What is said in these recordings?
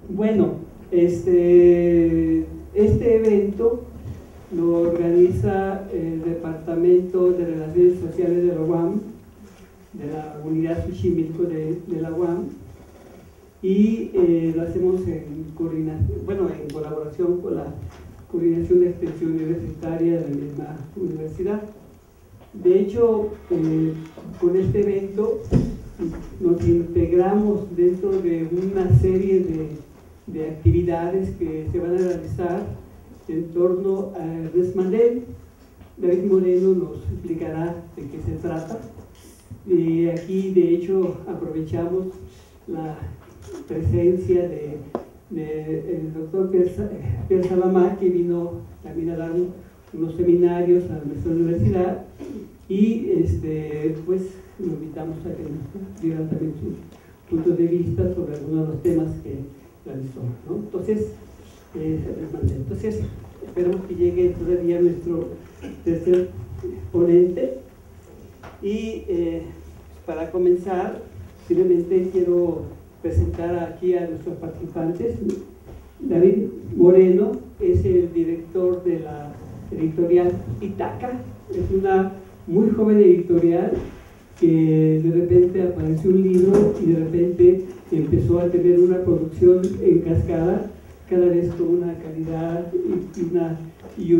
Bueno, este evento lo organiza el Departamento de Relaciones Sociales de la UAM, de la Unidad Xochimilco de la UAM, y lo hacemos en colaboración con la Coordinación de Extensión Universitaria de la misma universidad. De hecho, con este evento nos integramos dentro de una serie de actividades que se van a realizar en torno a Ernest Mandel. David Moreno nos explicará de qué se trata. Y aquí, de hecho, aprovechamos la presencia del doctor Pierre Salamá, que vino también a dar unos seminarios a nuestra universidad, y pues lo invitamos a que dieran también sus puntos de vista sobre algunos de los temas que realizó, ¿no? Entonces, esperamos que llegue todavía nuestro tercer ponente. Y para comenzar, simplemente quiero presentar aquí a nuestros participantes. David Moreno es el director de la editorial Itaca. Es una muy joven editorial que de repente apareció un libro y de repente empezó a tener una producción en cascada, cada vez con una calidad y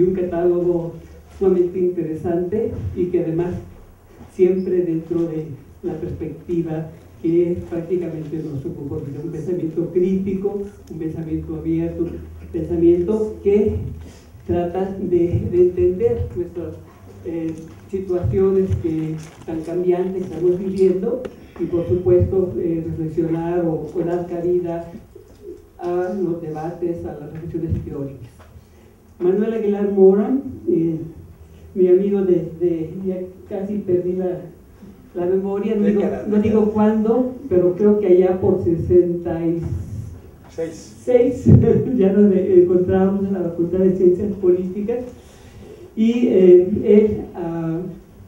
un catálogo sumamente interesante, y que además siempre dentro de la perspectiva que prácticamente nos ocupó, un pensamiento crítico, un pensamiento abierto, un pensamiento que trata de entender nuestras situaciones tan cambiantes que estamos viviendo, y por supuesto reflexionar o dar cabida a los debates, a las reflexiones teóricas. Manuel Aguilar Mora, mi amigo ya casi perdí la memoria, no digo cuándo, pero creo que allá por 66 ya nos encontrábamos en la Facultad de Ciencias Políticas, y él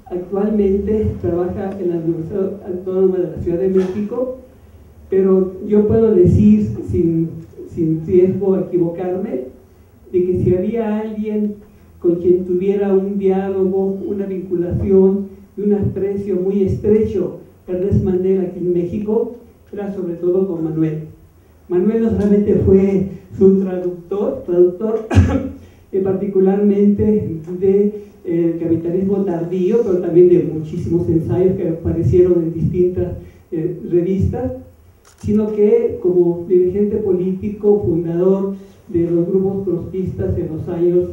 actualmente trabaja en la Universidad Autónoma de la Ciudad de México, pero yo puedo decir sin riesgo a equivocarme de que si había alguien con quien tuviera un diálogo, una vinculación y un aprecio muy estrecho Ernest Mandel aquí en México, era sobre todo con Manuel. Manuel no solamente fue su traductor particularmente del capitalismo tardío, pero también de muchísimos ensayos que aparecieron en distintas revistas, sino que como dirigente político, fundador de los grupos trotskistas en los años,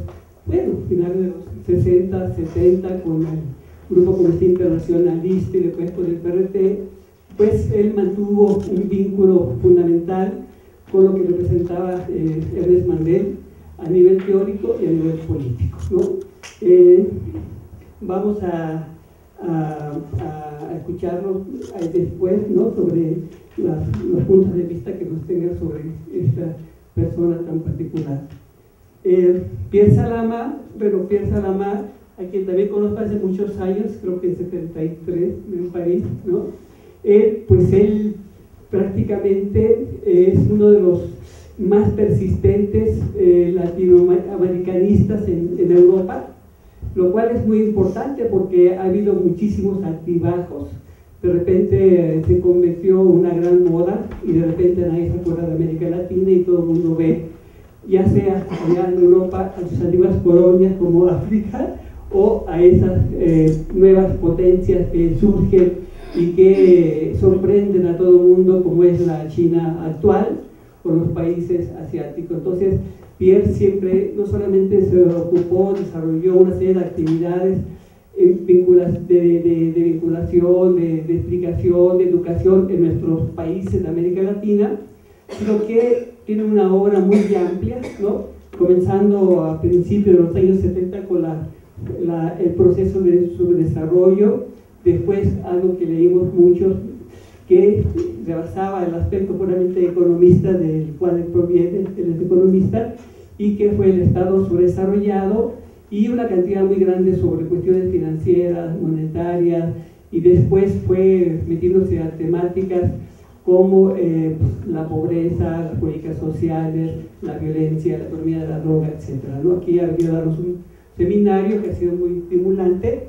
finales de los 60, 70, con el Grupo Comunista Internacionalista y después con el PRT, pues él mantuvo un vínculo fundamental con lo que representaba Ernest Mandel a nivel teórico y a nivel político, ¿no? Vamos a escucharlo después, ¿no?, sobre los puntos de vista que nos tenga sobre esta persona tan particular. Pierre Salamá, a quien también conozco hace muchos años, creo que en 73 en París, ¿no? Él prácticamente es uno de los más persistentes latinoamericanistas en Europa, lo cual es muy importante porque ha habido muchísimos altibajos. De repente se convirtió en una gran moda y de repente nadie se acuerda de América Latina y todo el mundo ve, ya sea allá en Europa, a sus antiguas colonias como África, o a esas nuevas potencias que surgen y que sorprenden a todo el mundo, como es la China actual o los países asiáticos. Entonces Pierre siempre no solamente se ocupó, desarrolló una serie de actividades de vinculación, de explicación, de educación en nuestros países de América Latina, sino que tiene una obra muy amplia, ¿no?, comenzando a principios de los años 70 con el proceso de su desarrollo, después algo que leímos muchos, que rebasaba el aspecto puramente economista del cual él proviene, él es economista, y que fue el Estado subdesarrollado, y una cantidad muy grande sobre cuestiones financieras, monetarias, y después fue metiéndose a temáticas como la pobreza, las políticas sociales, la violencia, la economía de la droga, etc., ¿no? Aquí ha habido darnos un seminario que ha sido muy estimulante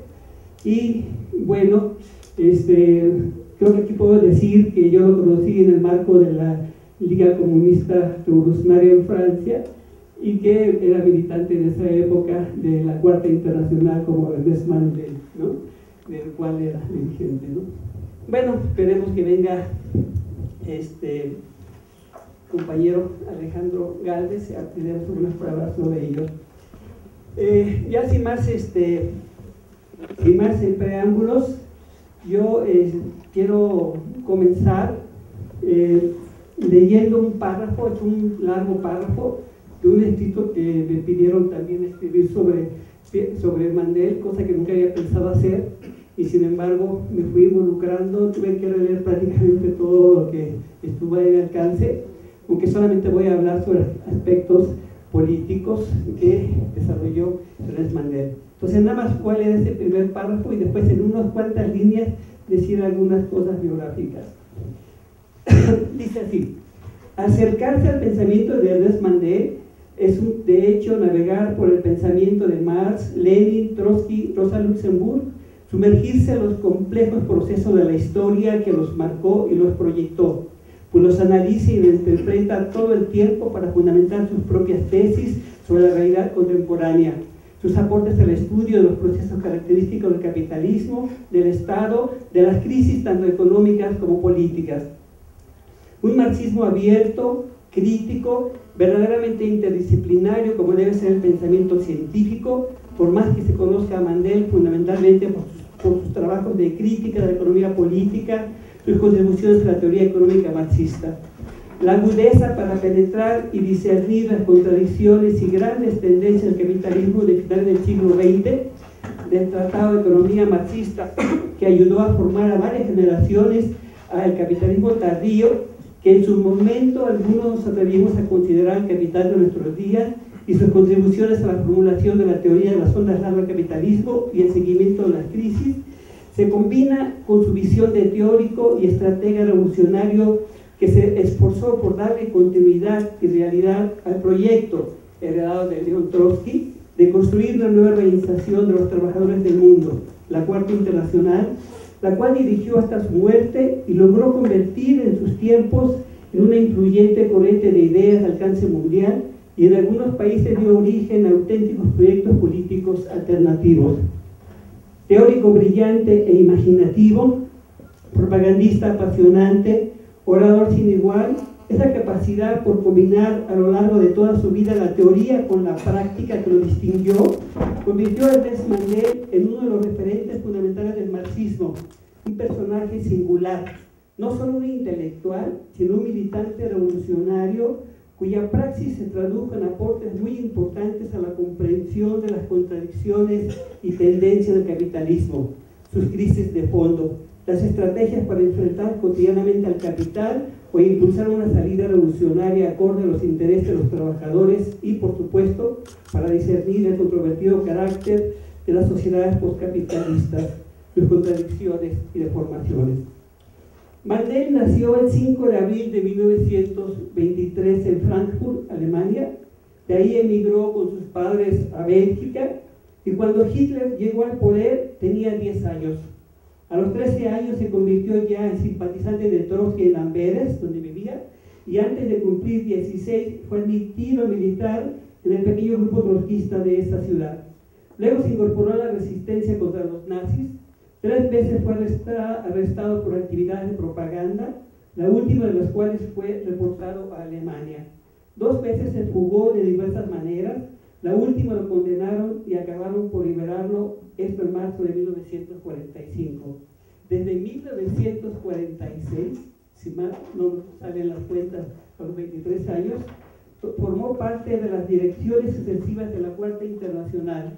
y bueno, creo que aquí puedo decir que yo lo conocí en el marco de la Liga Comunista Revolucionaria en Francia y que era militante en esa época de la Cuarta Internacional como Ernest Mandel, ¿no? Del cual era dirigente, ¿no? Bueno, esperemos que venga compañero Alejandro Gálvez y tenemos unas palabras sobre ello. Ya sin más preámbulos, yo quiero comenzar leyendo un párrafo, es un largo párrafo de un escrito que me pidieron también escribir sobre Mandel, cosa que nunca había pensado hacer, y sin embargo me fui involucrando, tuve que releer prácticamente todo lo que estuvo a mi alcance, aunque solamente voy a hablar sobre aspectos políticos que desarrolló Ernest Mandel. Entonces nada más cuál era ese primer párrafo y después en unas cuantas líneas decir algunas cosas biográficas. Dice así: acercarse al pensamiento de Ernest Mandel es de hecho navegar por el pensamiento de Marx, Lenin, Trotsky, Rosa Luxemburg, sumergirse en los complejos procesos de la historia que los marcó y los proyectó, pues los analiza y los interpreta todo el tiempo para fundamentar sus propias tesis sobre la realidad contemporánea, sus aportes al estudio de los procesos característicos del capitalismo, del Estado, de las crisis tanto económicas como políticas. Un marxismo abierto, crítico, verdaderamente interdisciplinario, como debe ser el pensamiento científico, por más que se conozca a Mandel fundamentalmente por sus trabajos de crítica de la economía política, sus contribuciones a la teoría económica marxista. La agudeza para penetrar y discernir las contradicciones y grandes tendencias del capitalismo de finales del siglo XX, del Tratado de Economía marxista, que ayudó a formar a varias generaciones al capitalismo tardío, que en su momento algunos nos atrevimos a considerar el capital de nuestros días, y sus contribuciones a la formulación de la teoría de las ondas largas del capitalismo y el seguimiento de las crisis, se combina con su visión de teórico y estratega revolucionario que se esforzó por darle continuidad y realidad al proyecto heredado de León Trotsky de construir una nueva organización de los trabajadores del mundo, la Cuarta Internacional, la cual dirigió hasta su muerte y logró convertir en sus tiempos en una influyente corriente de ideas de alcance mundial, y en algunos países dio origen a auténticos proyectos políticos alternativos. Teórico brillante e imaginativo, propagandista apasionante, orador sin igual, esa capacidad por combinar a lo largo de toda su vida la teoría con la práctica que lo distinguió, convirtió a Ernest Mandel en uno de los referentes fundamentales del marxismo, un personaje singular, no solo un intelectual, sino un militante revolucionario cuya praxis se tradujo en aportes muy importantes a la comprensión de las contradicciones y tendencias del capitalismo, sus crisis de fondo, las estrategias para enfrentar cotidianamente al capital o impulsar una salida revolucionaria acorde a los intereses de los trabajadores y, por supuesto, para discernir el controvertido carácter de las sociedades postcapitalistas, sus contradicciones y deformaciones. Mandel nació el 5 de abril de 1923 en Frankfurt, Alemania. De ahí emigró con sus padres a Bélgica y cuando Hitler llegó al poder tenía 10 años. A los 13 años se convirtió ya en simpatizante de Trotsky en Amberes, donde vivía, y antes de cumplir 16 fue admitido militar en el pequeño grupo trotskista de esta ciudad. Luego se incorporó a la resistencia contra los nazis. 3 veces fue arrestado por actividades de propaganda, la última de las cuales fue reportado a Alemania. 2 veces se fugó de diversas maneras, la última lo condenaron y acabaron por liberarlo, esto en marzo de 1945. Desde 1946, si mal no salen las cuentas, a los 23 años, formó parte de las direcciones sucesivas de la Cuarta Internacional.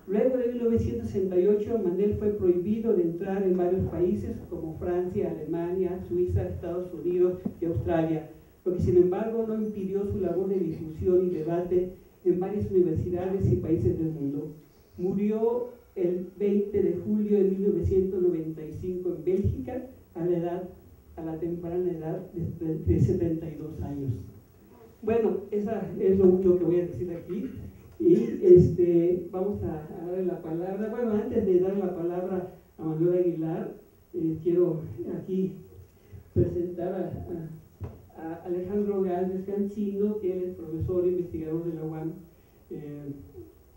Luego de 1968, Mandel fue prohibido de entrar en varios países como Francia, Alemania, Suiza, Estados Unidos y Australia, lo que sin embargo no impidió su labor de difusión y debate en varias universidades y países del mundo. Murió el 20 de julio de 1995 en Bélgica a la la temprana edad de 72 años. Bueno, esa es lo único que voy a decir aquí. Y vamos a darle la palabra. Bueno, antes de dar la palabra a Manuel Aguilar, quiero aquí presentar a Alejandro Gálvez Cancino, que él es profesor e investigador de la UAM, en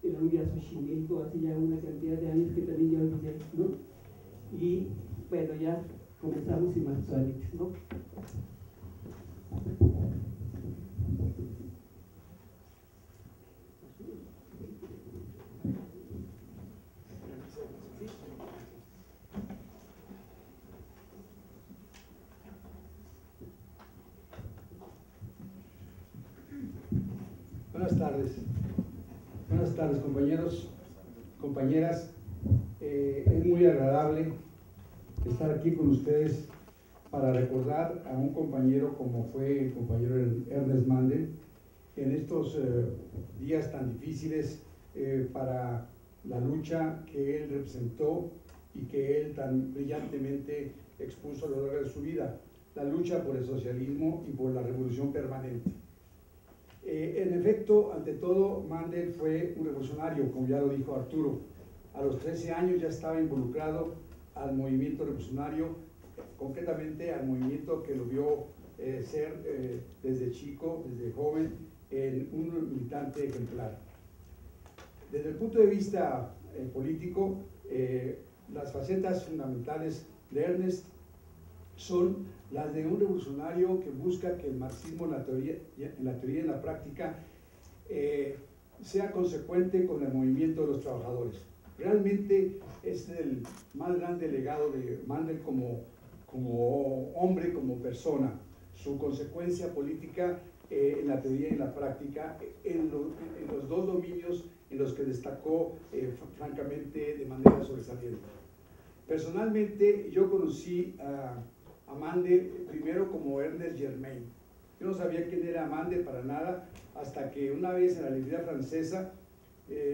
la Universidad de Xochimilco, hace ya una cantidad de años que también ya olvidé, ¿no? Y bueno, ya comenzamos sin más trámites, ¿no? Buenas tardes compañeros, compañeras. Es muy agradable estar aquí con ustedes para recordar a un compañero como fue el compañero Ernest Mandel en estos días tan difíciles para la lucha que él representó y que él tan brillantemente expuso a lo largo de su vida, la lucha por el socialismo y por la revolución permanente. En efecto, ante todo, Mandel fue un revolucionario, como ya lo dijo Arturo. A los 13 años ya estaba involucrado al movimiento revolucionario, concretamente al movimiento que lo vio ser desde chico, desde joven, en un militante ejemplar. Desde el punto de vista político, las facetas fundamentales de Ernest son las de un revolucionario que busca que el marxismo en la teoría y en la práctica sea consecuente con el movimiento de los trabajadores. Realmente es el más grande legado de Mandel como hombre, como persona, su consecuencia política en la teoría y en la práctica, en los dos dominios en los que destacó francamente de manera sobresaliente. Personalmente yo conocí a Mandel primero como Ernest Germain. Yo no sabía quién era Mandel para nada, hasta que una vez en la librería francesa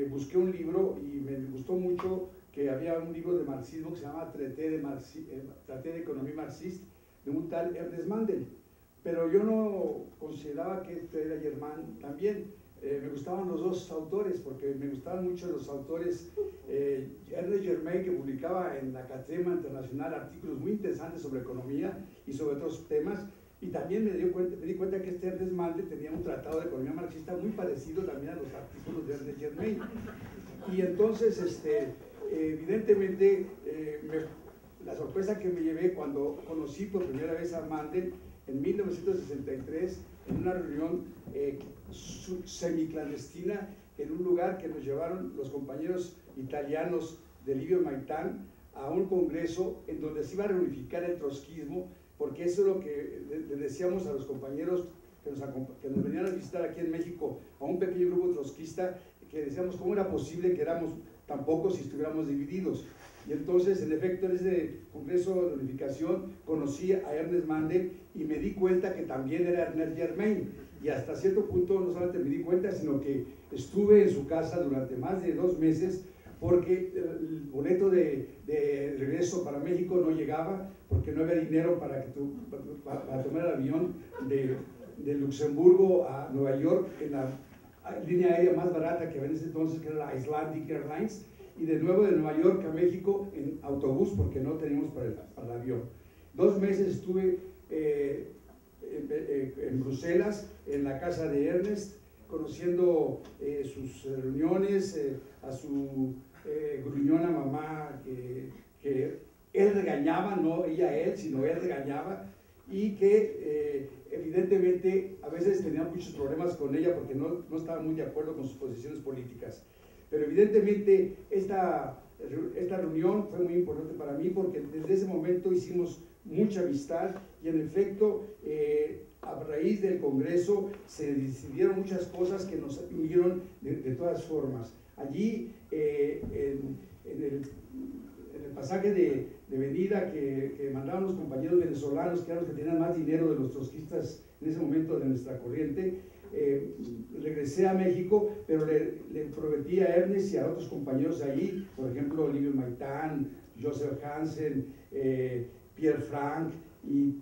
busqué un libro y me gustó mucho que había un libro de marxismo que se llama Traité de Economía Marxiste, de un tal Ernest Mandel. Pero yo no consideraba que este era Germain también. Me gustaban los dos autores, porque me gustaban mucho los autores. Ernest Germain, que publicaba en la Catema Internacional artículos muy interesantes sobre economía y sobre otros temas, y también me di cuenta que este Ernest Mandel tenía un tratado de economía marxista muy parecido también a los artículos de Ernest Germain. Y entonces, evidentemente, la sorpresa que me llevé cuando conocí por primera vez a Mandel en 1963, en una reunión semiclandestina en un lugar que nos llevaron los compañeros italianos de Livio Maitán a un congreso en donde se iba a reunificar el trotskismo, porque eso es lo que le decíamos a los compañeros que nos venían a visitar aquí en México, a un pequeño grupo trotskista, que decíamos cómo era posible que éramos tan pocos si estuviéramos divididos. Y entonces, en efecto, en ese congreso de unificación conocí a Ernest Mandel y me di cuenta que también era Ernest Germain. Y hasta cierto punto no solamente me di cuenta, sino que estuve en su casa durante más de 2 meses, porque el boleto de regreso para México no llegaba, porque no había dinero para tomar el avión de Luxemburgo a Nueva York en la línea aérea más barata que había en ese entonces, que era la Icelandic Airlines, y de nuevo de Nueva York a México en autobús, porque no teníamos para el avión. 2 meses estuve en Bruselas, en la casa de Ernest, conociendo sus reuniones, a su gruñona mamá que él regañaba, no ella a él, sino él regañaba, y que evidentemente a veces tenía muchos problemas con ella porque no estaba muy de acuerdo con sus posiciones políticas. Pero evidentemente esta reunión fue muy importante para mí, porque desde ese momento hicimos mucha amistad y en efecto a raíz del Congreso se decidieron muchas cosas que nos unieron de todas formas. Allí en el pasaje de venida que mandaban los compañeros venezolanos, que eran los que tenían más dinero de los trotskistas en ese momento de nuestra corriente, regresé a México, pero le prometí a Ernest y a otros compañeros ahí, por ejemplo, Livio Maitán, Joseph Hansen, Pierre Frank y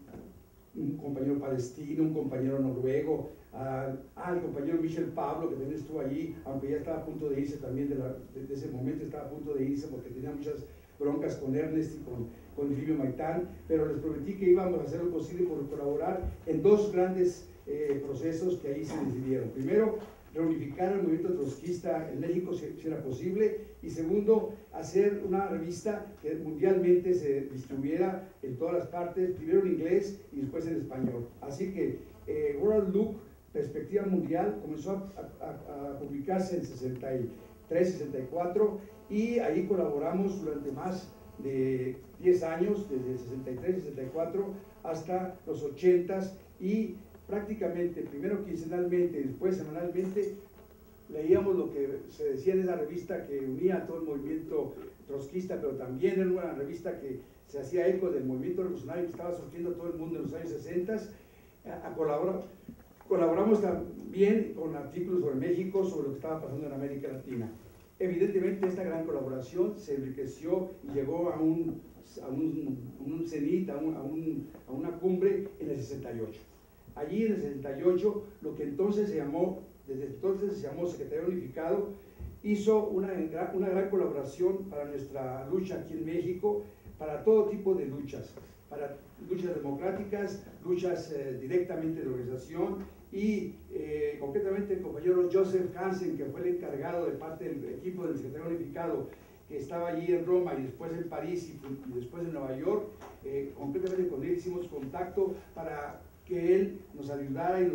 un compañero palestino, un compañero noruego, el compañero Michel Pablo, que también estuvo allí, aunque ya estaba a punto de irse también, de ese momento estaba a punto de irse porque tenía muchas broncas con Ernest y con Livio Maitán, pero les prometí que íbamos a hacer lo posible por colaborar en dos grandes procesos que ahí se decidieron. Primero, reunificar el movimiento trotskista en México si era posible, y segundo, hacer una revista que mundialmente se distribuyera en todas las partes, primero en inglés y después en español. Así que World Look, Perspectiva Mundial, comenzó a publicarse en 63, 64, y ahí colaboramos durante más de 10 años, desde 63, 64 hasta los 80s, y prácticamente, primero quincenalmente y después semanalmente, leíamos lo que se decía en esa revista que unía a todo el movimiento trotskista, pero también era una revista que se hacía eco del movimiento revolucionario que estaba surgiendo todo el mundo en los años 60. Colaboramos también con artículos sobre México, sobre lo que estaba pasando en América Latina. Evidentemente esta gran colaboración se enriqueció y llegó a un cenit, a una cumbre en el 68. Allí en el 68, lo que entonces desde entonces se llamó Secretario Unificado, hizo una gran colaboración para nuestra lucha aquí en México, para todo tipo de luchas, para luchas democráticas, luchas directamente de organización, y concretamente el compañero Joseph Hansen, que fue el encargado de parte del equipo del Secretario Unificado, que estaba allí en Roma y después en París y después en Nueva York, concretamente con él hicimos contacto para que él nos ayudara y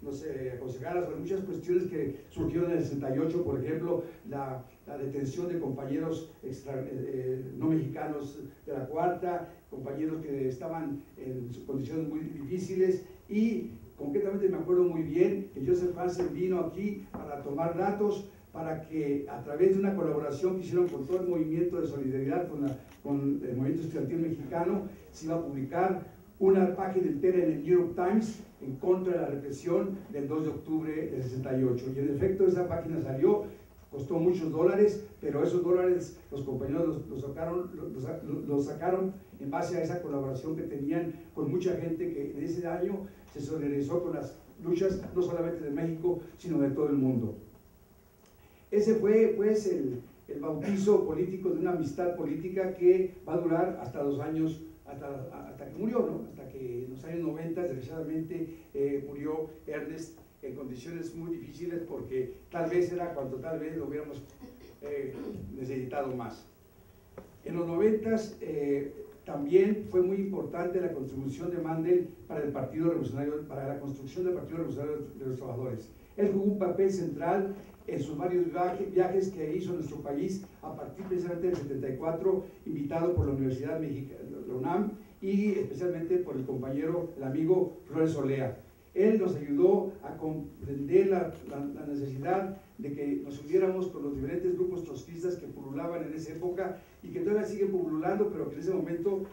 nos aconsejara sobre muchas cuestiones que surgieron en el 68, por ejemplo, la detención de compañeros no mexicanos de la Cuarta, compañeros que estaban en condiciones muy difíciles, y concretamente me acuerdo muy bien que Joseph Hansen vino aquí para tomar datos, para que a través de una colaboración que hicieron con todo el movimiento de solidaridad con el movimiento estudiantil mexicano, se iba a publicar una página entera en el New York Times en contra de la represión del 2 de octubre del 68. Y en efecto esa página salió, costó muchos dólares, pero esos dólares los compañeros los sacaron en base a esa colaboración que tenían con mucha gente que en ese año se solidarizó con las luchas no solamente de México, sino de todo el mundo. Ese fue pues el bautizo político de una amistad política que va a durar hasta los años, hasta que murió, ¿no? Hasta que en los años 90, desgraciadamente, murió Ernest en condiciones muy difíciles, porque tal vez era cuando tal vez lo hubiéramos necesitado más. En los 90s también fue muy importante la contribución de Mandel para el Partido Revolucionario, para la construcción del Partido Revolucionario de los Trabajadores. Él jugó un papel central en sus varios viajes que hizo a nuestro país a partir precisamente del 74, invitado por la Universidad Mexicana, la UNAM, y especialmente por el compañero, el amigo Flores Olea. Él nos ayudó a comprender la necesidad de que nos uniéramos con los diferentes grupos trotskistas que pululaban en esa época y que todavía siguen pululando, pero que en ese momento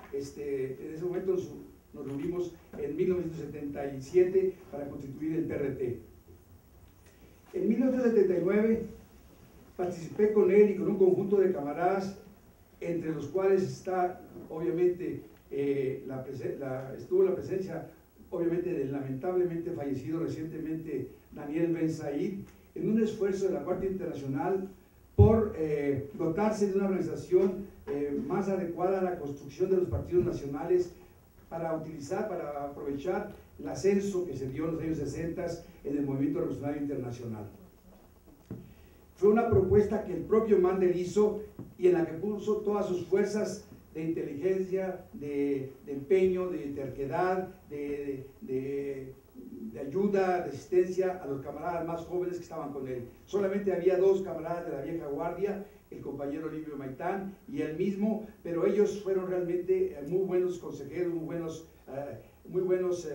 nos reunimos en 1977 para constituir el PRT. En 1979 participé con él y con un conjunto de camaradas, entre los cuales está obviamente estuvo la presencia obviamente del lamentablemente fallecido recientemente Daniel Ben Said, en un esfuerzo de la Cuarta Internacional por dotarse de una organización más adecuada a la construcción de los partidos nacionales, para aprovechar el ascenso que se dio en los años 60 en el movimiento revolucionario internacional. Fue una propuesta que el propio Mandel hizo y en la que puso todas sus fuerzas de inteligencia, de empeño, de terquedad, de ayuda, de asistencia a los camaradas más jóvenes que estaban con él. Solamente había dos camaradas de la vieja guardia, el compañero Livio Maitán y él mismo, pero ellos fueron realmente muy buenos consejeros, muy buenos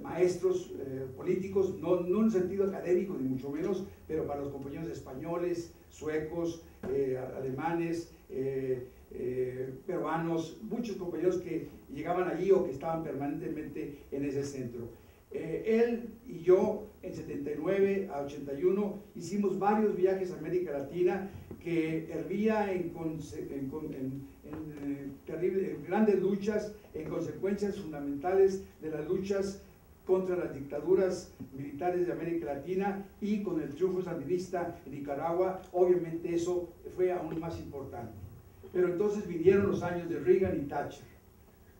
maestros políticos, no en el sentido académico ni mucho menos, pero para los compañeros españoles, suecos, alemanes, peruanos, muchos compañeros que llegaban allí o que estaban permanentemente en ese centro. Él y yo en 79 a 81 hicimos varios viajes a América Latina que hervía en terrible grandes luchas, en consecuencias fundamentales de las luchas contra las dictaduras militares de América Latina y con el triunfo sandinista en Nicaragua. Obviamente eso fue aún más importante. Pero entonces vinieron los años de Reagan y Thatcher,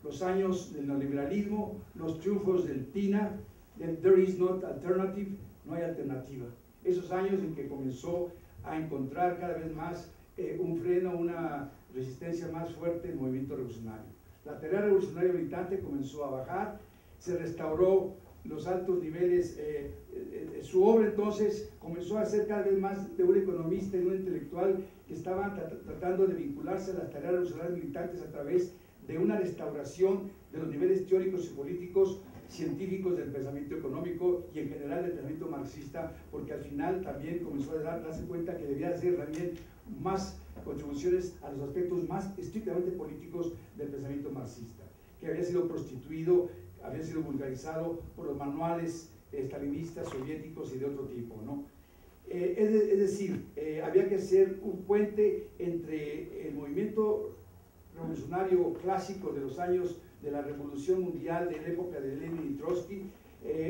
los años del neoliberalismo, los triunfos del TINA, del There is no alternative, no hay alternativa. Esos años en que comenzó a encontrar cada vez más un freno, una resistencia más fuerte el movimiento revolucionario. La tarea revolucionaria militante comenzó a bajar, se restauró los altos niveles, su obra entonces comenzó a ser cada vez más de un economista y de un intelectual que estaban tratando de vincularse a las tareas revolucionarias militantes a través de una restauración de los niveles teóricos y políticos científicos del pensamiento económico y en general del pensamiento marxista, porque al final también comenzó a darse cuenta que debía hacer también más contribuciones a los aspectos más estrictamente políticos del pensamiento marxista, que había sido prostituido, había sido vulgarizado por los manuales estalinistas, soviéticos y de otro tipo, ¿no? Es decir, había que ser un puente entre el movimiento revolucionario clásico de los años de la Revolución Mundial, de la época de Lenin y Trotsky,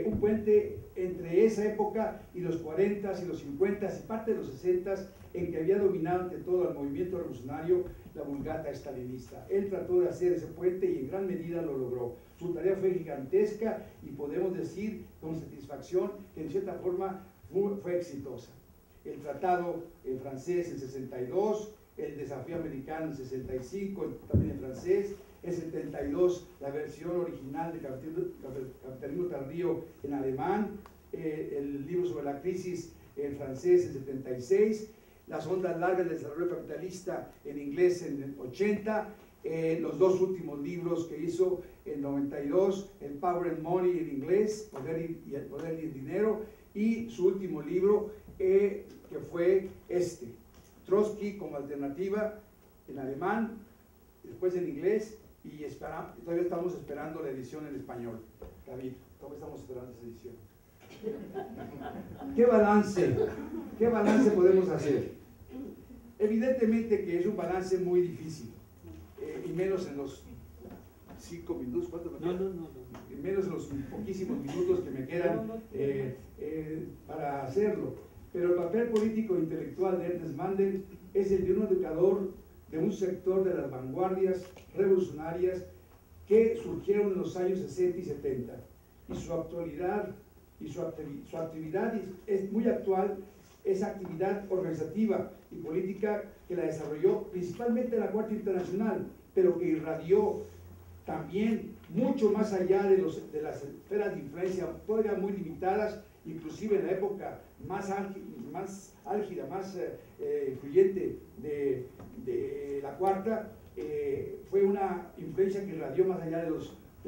un puente entre esa época y los 40s y los 50s y parte de los 60s, en que había dominado ante todo al movimiento revolucionario la vulgata estalinista. Él trató de hacer ese puente y en gran medida lo logró. Su tarea fue gigantesca y podemos decir con satisfacción que en cierta forma fue exitosa. El tratado en francés en 62, el desafío americano en 65, también en francés, en 72 la versión original de Capitalismo Tardío en alemán, el libro sobre la crisis en francés en 76, las ondas largas del desarrollo capitalista en inglés en el 80, los dos últimos libros que hizo en 92, el Power and Money en inglés, El Poder y el Dinero, y su último libro que fue Trotsky como alternativa en alemán, después en inglés, y todavía estamos esperando la edición en español. David, todavía estamos esperando esa edición. ¿Qué balance podemos hacer? Evidentemente que es un balance muy difícil, y menos en los 5 minutos, ¿cuánto me queda? Y menos en los poquísimos minutos que me quedan para hacerlo. Pero el papel político e intelectual de Ernest Mandel es el de un educador de un sector de las vanguardias revolucionarias que surgieron en los años 60 y 70. Y su actualidad y su actividad es muy actual, esa actividad organizativa y política que la desarrolló principalmente la Cuarta Internacional, pero que irradió también mucho más allá de las esferas de influencia todavía muy limitadas, inclusive en la época más álgida, más influyente de la Cuarta, fue una influencia que irradió más allá de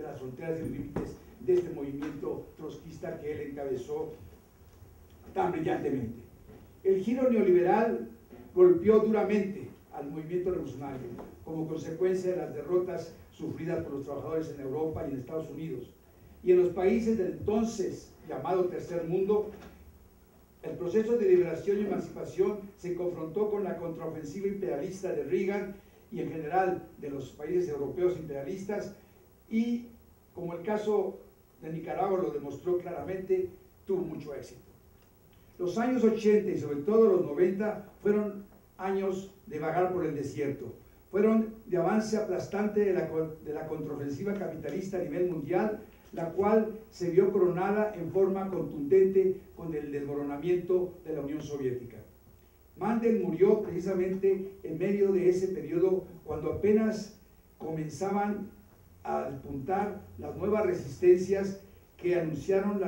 las fronteras y los límites de este movimiento trotskista que él encabezó tan brillantemente. El giro neoliberal golpeó duramente al movimiento revolucionario como consecuencia de las derrotas sufridas por los trabajadores en Europa y en Estados Unidos. Y en los países del entonces llamado Tercer Mundo, el proceso de liberación y emancipación se confrontó con la contraofensiva imperialista de Reagan y en general de los países europeos imperialistas, y como el caso de Nicaragua lo demostró claramente, tuvo mucho éxito. Los años 80 y sobre todo los 90 fueron años de vagar por el desierto, fueron de avance aplastante de la contraofensiva capitalista a nivel mundial, la cual se vio coronada en forma contundente con el desmoronamiento de la Unión Soviética. Mandel murió precisamente en medio de ese periodo, cuando apenas comenzaban a despuntar las nuevas resistencias que anunciaron,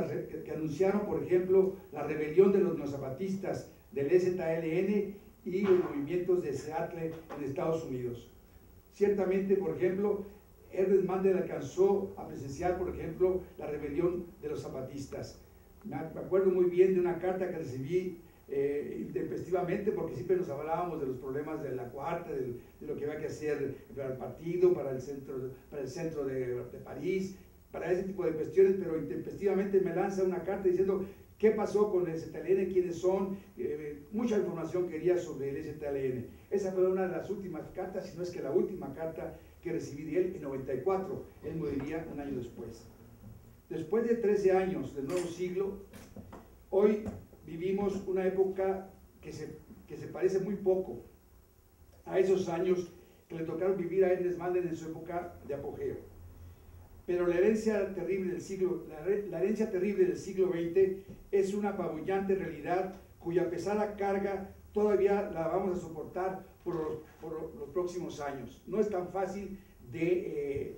por ejemplo, la rebelión de los neozapatistas del EZLN y los movimientos de Seattle en Estados Unidos. Ciertamente, por ejemplo, Ernest Mandel alcanzó a presenciar, por ejemplo, la rebelión de los zapatistas. Me acuerdo muy bien de una carta que recibí intempestivamente, porque siempre nos hablábamos de los problemas de la Cuarta, de lo que había que hacer para el partido, para el centro de París, para ese tipo de cuestiones, pero intempestivamente me lanza una carta diciendo qué pasó con el EZLN, quiénes son, mucha información quería sobre el EZLN. Esa fue una de las últimas cartas, si no es que la última carta que recibí de él en 94. Él moriría un año después. Después de 13 años del nuevo siglo, hoy vivimos una época que se parece muy poco a esos años que le tocaron vivir a Ernest Mandel en su época de apogeo. Pero la herencia terrible del siglo XX es una apabullante realidad cuya pesada carga todavía la vamos a soportar por los próximos años. No es tan fácil de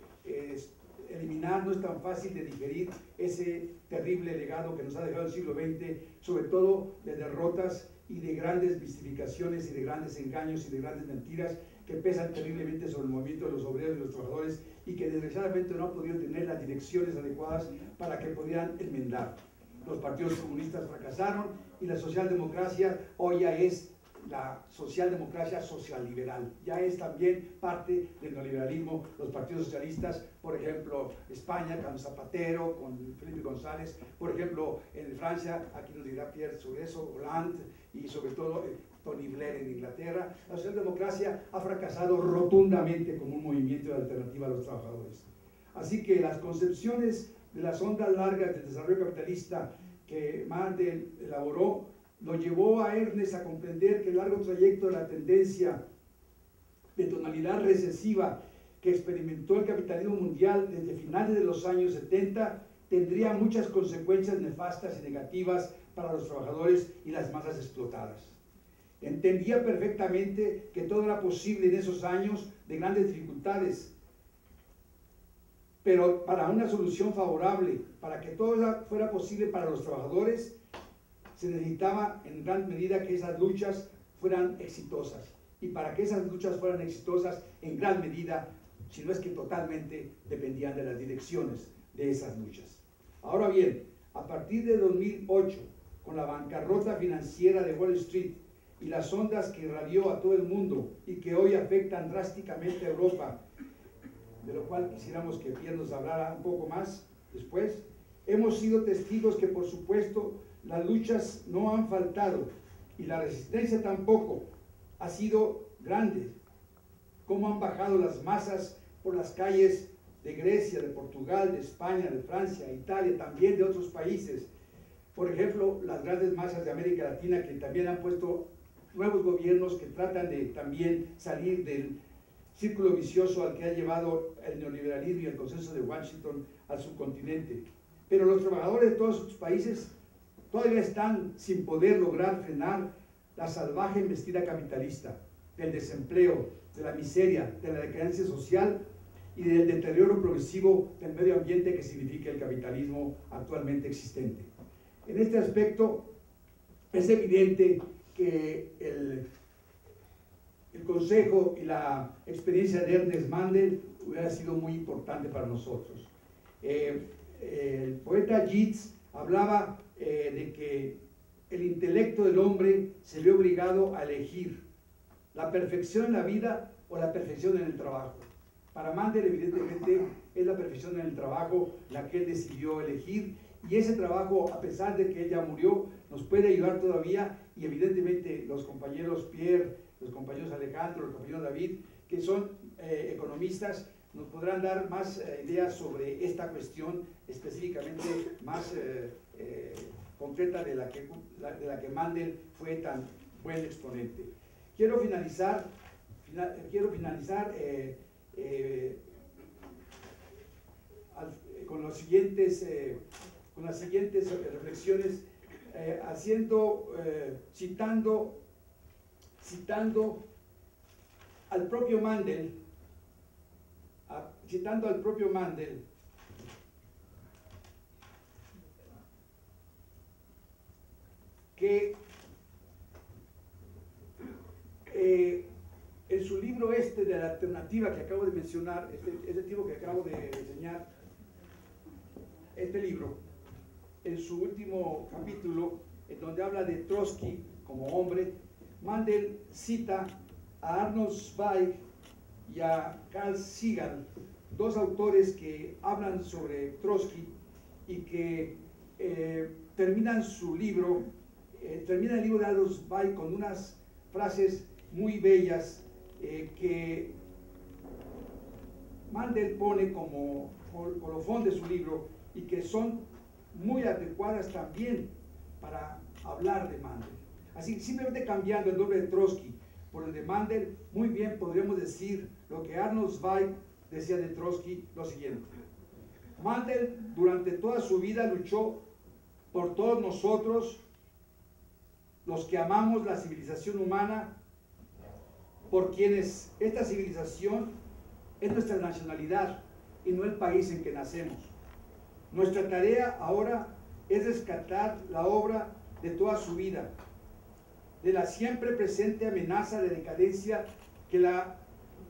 eliminar, no es tan fácil de digerir ese terrible legado que nos ha dejado el siglo XX, sobre todo de derrotas y de grandes mistificaciones y de grandes engaños y de grandes mentiras que pesan terriblemente sobre el movimiento de los obreros y los trabajadores y que desgraciadamente no han podido tener las direcciones adecuadas para que pudieran enmendar. Los partidos comunistas fracasaron y la socialdemocracia hoy ya es la socialdemocracia socialliberal, ya es también parte del neoliberalismo. Los partidos socialistas, por ejemplo, España con Zapatero, con Felipe González, por ejemplo, en Francia, aquí nos dirá Pierre sobre eso, Hollande, y sobre todo Tony Blair en Inglaterra. La socialdemocracia ha fracasado rotundamente como un movimiento de alternativa a los trabajadores. Así que las concepciones de las ondas largas del desarrollo capitalista que Mandel elaboró lo llevó a Ernest a comprender que el largo trayecto de la tendencia de tonalidad recesiva que experimentó el capitalismo mundial desde finales de los años 70 tendría muchas consecuencias nefastas y negativas para los trabajadores y las masas explotadas. Entendía perfectamente que todo era posible en esos años de grandes dificultades, pero para una solución favorable, para que todo fuera posible para los trabajadores, se necesitaba en gran medida que esas luchas fueran exitosas. Y para que esas luchas fueran exitosas, en gran medida, si no es que totalmente, dependían de las direcciones de esas luchas. Ahora bien, a partir de 2008, con la bancarrota financiera de Wall Street y las ondas que irradió a todo el mundo y que hoy afectan drásticamente a Europa, de lo cual quisiéramos que Pierre nos hablara un poco más después, hemos sido testigos que, por supuesto, las luchas no han faltado y la resistencia tampoco ha sido grande. Cómo han bajado las masas por las calles de Grecia, de Portugal, de España, de Francia, Italia, también de otros países. Por ejemplo, las grandes masas de América Latina que también han puesto nuevos gobiernos que tratan de también salir del círculo vicioso al que ha llevado el neoliberalismo y el consenso de Washington al subcontinente. Pero los trabajadores de todos estos países todavía están sin poder lograr frenar la salvaje embestida capitalista, del desempleo, de la miseria, de la decadencia social y del deterioro progresivo del medio ambiente que significa el capitalismo actualmente existente. En este aspecto, es evidente que el consejo y la experiencia de Ernest Mandel hubiera sido muy importante para nosotros. El poeta Yeats hablaba de que el intelecto del hombre se ve obligado a elegir la perfección en la vida o la perfección en el trabajo. Para Mandel, evidentemente, es la perfección en el trabajo la que él decidió elegir, y ese trabajo, a pesar de que él ya murió, nos puede ayudar todavía, y evidentemente los compañeros Pierre, los compañeros Alejandro, los compañeros David, que son economistas, nos podrán dar más ideas sobre esta cuestión específicamente más concreta de la que Mandel fue tan buen exponente. Quiero finalizar con las siguientes reflexiones, citando al propio Mandel, que en su libro de la alternativa que acabo de mencionar, este tipo que acabo de enseñar, este libro, en su último capítulo, en donde habla de Trotsky como hombre, Mandel cita a Arnold Zweig y a Carl Sagan, dos autores que hablan sobre Trotsky y que terminan el libro de Arnold Zweig con unas frases muy bellas que Mandel pone como colofón de su libro y que son muy adecuadas también para hablar de Mandel. Así, simplemente cambiando el nombre de Trotsky por el de Mandel, muy bien podríamos decir lo que Arnold Zweig decía de Trotsky, lo siguiente: Mandel durante toda su vida luchó por todos nosotros, los que amamos la civilización humana, por quienes esta civilización es nuestra nacionalidad y no el país en que nacemos. Nuestra tarea ahora es rescatar la obra de toda su vida, de la siempre presente amenaza de decadencia que la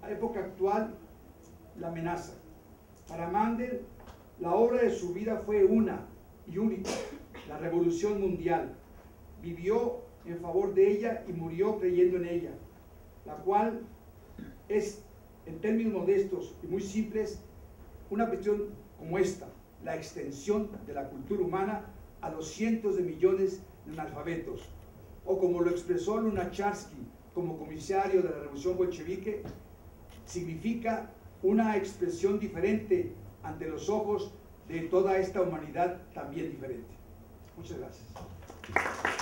época actual la amenaza. Para Mandel, la obra de su vida fue una y única: la revolución mundial. Vivió en favor de ella y murió creyendo en ella, la cual es, en términos modestos y muy simples, una cuestión como esta: la extensión de la cultura humana a los cientos de millones de analfabetos, o como lo expresó Lunacharsky como comisario de la revolución bolchevique, significa una expresión diferente ante los ojos de toda esta humanidad también diferente. Muchas gracias.